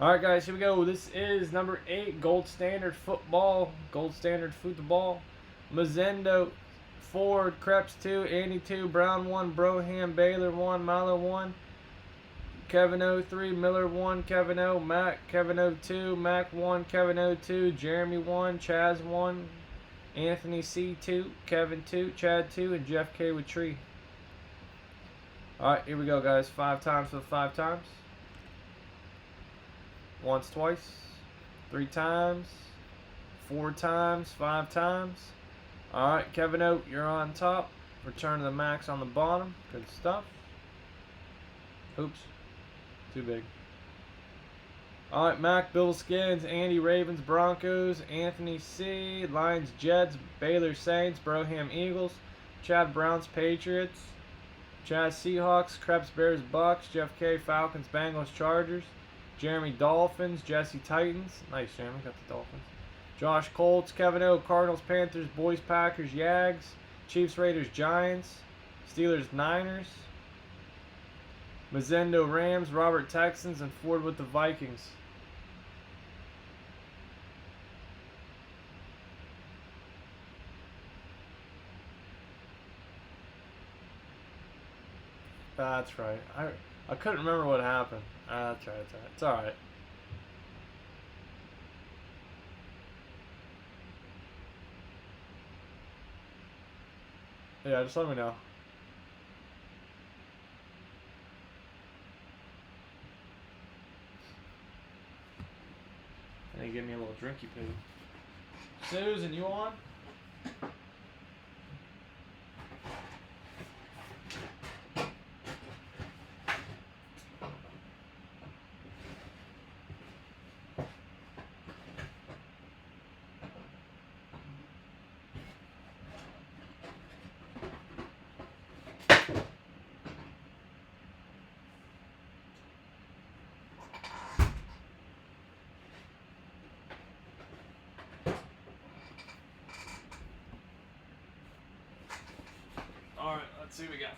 All right, guys, here we go. This is number 8, Gold Standard Football. Gold Standard Football. Mazendo, Ford, Krebs 2, Andy 2, Brown 1, Broham, Baylor 1, Milo 1, Kevin O 3, Miller 1, Kevin O, Mac, Kevin O 2, Mac 1, Kevin O 2, Jeremy 1, Chaz 1, Anthony C 2, Kevin 2, Chad 2, and Jeff K with Tree. All right, here we go, guys. 5 times for 5 times. Once, twice, 3 times, 4 times, 5 times. Alright, Kevin Oat, you're on top. Return to the max on the bottom. Good stuff. Oops. Too big. Alright, Mac, Bill Skins, Andy Ravens, Broncos, Anthony C, Lions, Jets, Baylor Saints, Broham Eagles, Chad Browns, Patriots, Chad Seahawks, Krebs Bears, Bucks, Jeff K, Falcons, Bengals, Chargers, Jeremy Dolphins, Jesse Titans. Nice, Jeremy, got the Dolphins. Josh Colts, Kevin O, Cardinals, Panthers, Boys, Packers, Yags, Chiefs, Raiders, Giants, Steelers, Niners, Mazendo, Rams, Robert, Texans, and Ford with the Vikings. That's right. I couldn't remember what happened. That's right. It's all right. Yeah, just let me know. And they give me a little drinky poo. Susan, you on? Alright, let's see what we got.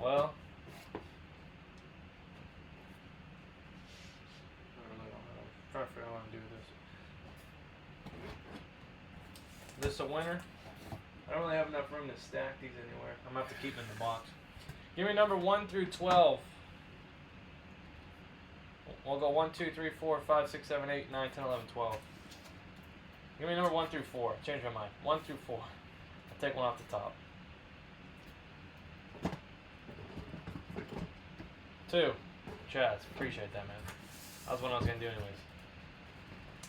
Well, I'm trying to figure out how to do this. Is this a winner? I don't really have enough room to stack these anywhere. I'm gonna have to keep them in the box. Give me number 1 through 12. We'll go 1, 2, 3, 4, 5, 6, 7, 8, 9, 10, 11, 12. Give me number 1 through 4. Change my mind. 1 through 4. I'll take one off the top. 2. Chaz, appreciate that, man. That was what I was gonna do anyways.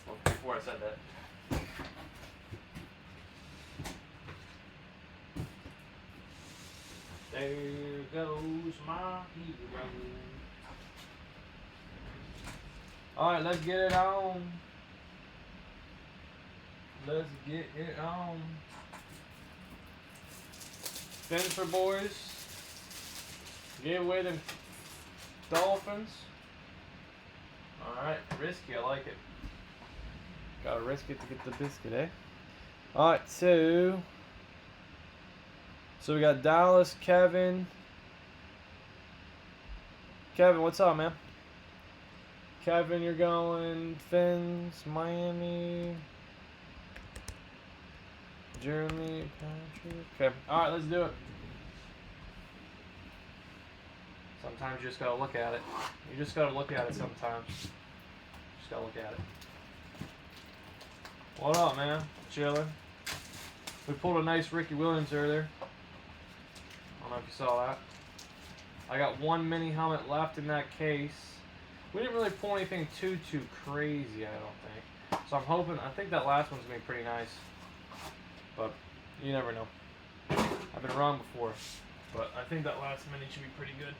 Well, before I said that. There goes my hero. Alright, let's get it on. Let's get it on. Spencer boys. Give away them Dolphins. Alright, risky, I like it. Gotta risk it to get the biscuit, eh? Alright, so we got Dallas, Kevin. Kevin, what's up, man? Kevin, you're going Fins, Miami, Jeremy, Patrick. Okay, alright, let's do it. Sometimes you just gotta look at it. You just gotta look at it sometimes. Just gotta look at it. What up, man? Chilling. We pulled a nice Ricky Williams earlier. I don't know if you saw that. I got one mini helmet left in that case. We didn't really pull anything too crazy, I don't think. So I'm hoping, I think that last one's gonna be pretty nice. But you never know. I've been wrong before. But I think that last mini should be pretty good.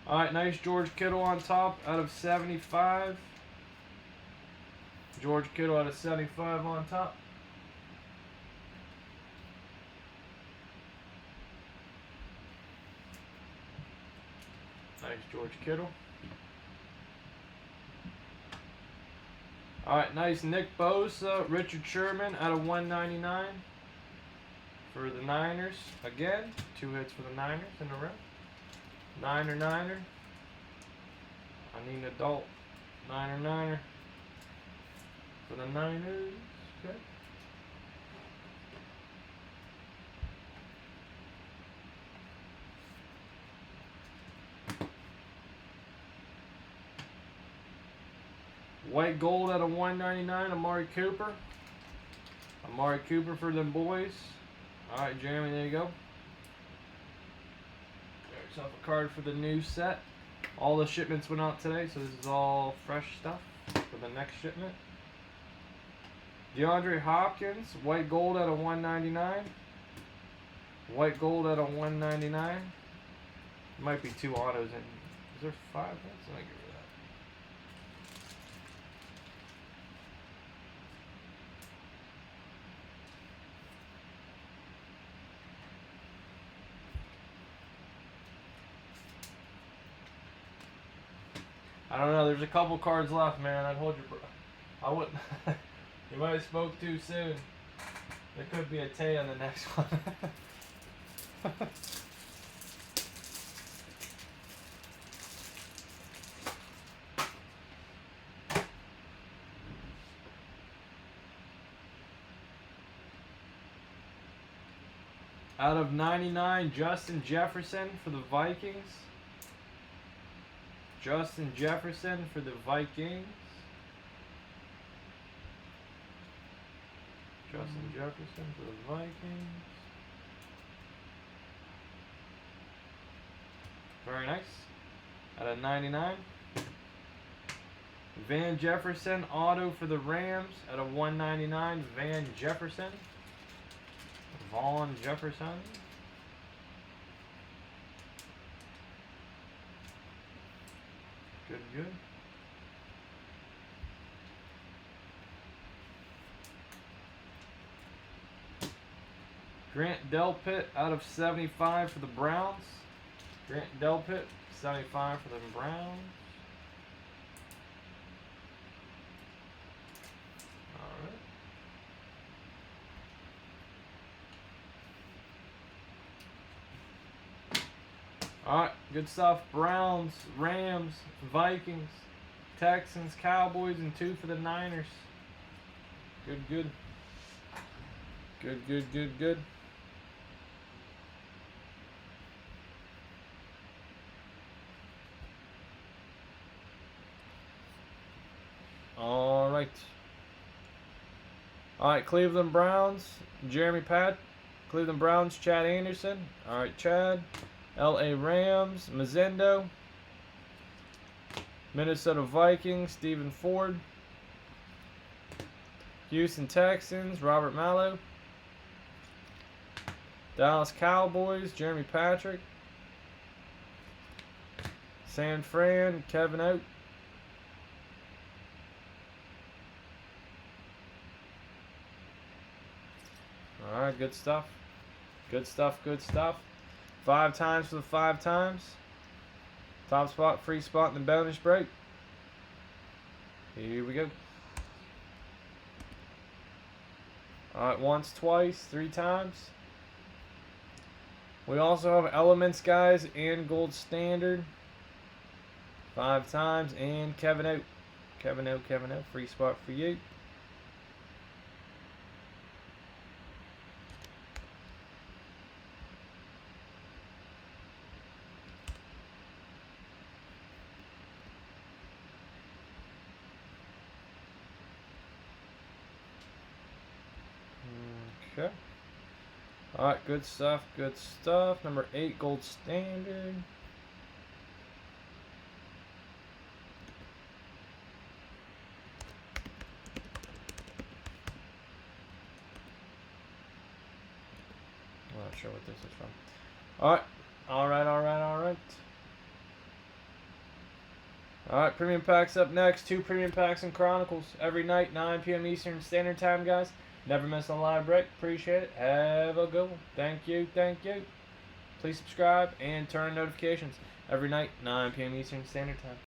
Alright, nice George Kittle on top out of 75. George Kittle out of 75 on top. Nice George Kittle. Alright, nice Nick Bosa, Richard Sherman out of 199 for the Niners. Again, 2 hits for the Niners in a row. Niner. I need an adult. Niner. For the Niners. Okay. White gold out of 199, Amari Cooper. Amari Cooper for them boys. Alright, Jeremy, there you go. There's yourself a card for the new set. All the shipments went out today, so this is all fresh stuff for the next shipment. DeAndre Hopkins, white gold out of 199. White gold out of 199. Might be 2 autos in. Is there 5 hits? Let me get rid of that. I don't know. There's a couple cards left, man. I'd hold your breath. I wouldn't. You might have spoke too soon. There could be a Tay on the next one. Out of 99, Justin Jefferson for the Vikings. Justin Jefferson for the Vikings. Justin Jefferson for the Vikings. Very nice. Out of 99. Van Jefferson auto for the Rams. Out of 199, Van Jefferson. Vaughn Jefferson. Good. Grant Delpit out of 75 for the Browns. Grant Delpit, 75 for the Browns. Alright, good stuff. Browns, Rams, Vikings, Texans, Cowboys, and 2 for the Niners. Good. Good. Alright. Alright, Cleveland Browns, Jeremy Pat. Cleveland Browns, Chad Anderson. Alright, Chad. LA Rams, Mazendo. Minnesota Vikings, Stephen Ford. Houston Texans, Robert Mallow. Dallas Cowboys, Jeremy Patrick. San Fran, Kevin Oat. Alright, good stuff. Good stuff. 5 times for the 5 times. Top spot, free spot in the bonus break. Here we go. Alright, once, twice, 3 times. We also have Elements, guys, and Gold Standard. 5 times, and Kevin Oat. Kevin Oat, free spot for you. Okay. Alright, good stuff, good stuff. Number 8, gold standard. I'm not sure what this is from. Alright. Alright. Alright, premium packs up next. 2 premium packs and Chronicles every night, 9 p.m. Eastern Standard Time, guys. Never miss a live break. Appreciate it. Have a good one. Thank you. Please subscribe and turn on notifications every night, 9 p.m. Eastern Standard Time.